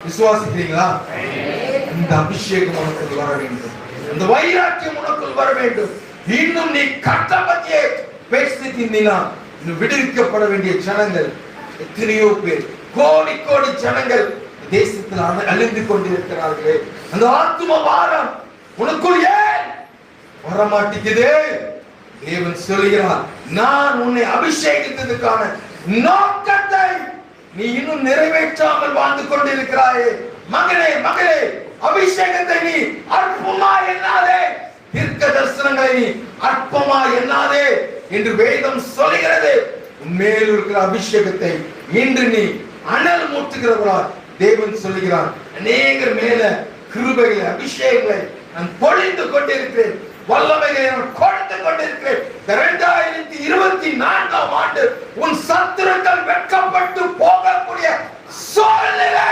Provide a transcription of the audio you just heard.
விசுவாசிக்கிறீங்களா? இந்த அபிஷேகம் உனக்குள் வர வேண்டும், அந்த வைராக்கியம் உனக்குள் வர வேண்டும். இன்னும் நீ கர்த்தரை பற்றியே பேசிட்டு இருந்தீங்கன்னா இன்னும் விடுவிக்கப்பட வேண்டிய ஜனங்கள் எத்தனையோ பேர், கோடி கோடி ஜனங்கள் தேசத்தில் அழிந்து கொண்டிருக்கிறார்களே. அந்த ஆத்தும பாரம் உனக்குள் ஏன் வரமாட்டேங்குது? தேவன் சொல்கிறார், நான் உன்னை அபிஷேகித்ததுக்கான நோக்கத்தை நீ இன்னும் நிறைவேற்றாமல் வாழ்ந்து கொண்டிருக்கிறாயே. மகனே மகளே, அபிஷேகத்தை நீ அற்பமா எண்ணாதே, தீர்க்க தரிசனங்களை நீ அற்பமா எண்ணாதே என்று வேதம் சொல்கிறது. உன்மேல் இருக்கிற அபிஷேகத்தை இன்று நீ அனல் மூட்டுகிறவரா தேவன் சொல்லுகிறார். அநேகர் மேல கிருபைகளை அபிஷேகங்களை நான் பொழிந்து கொண்டிருக்கிறேன், வல்லமைகளை நான் கொடுத்து கொண்டிருக்கிறேன். 2024 ஆண்டு உன் சத்துருக்கள் வெட்கப்பட்டு போகக்கூடிய சூழ்நிலை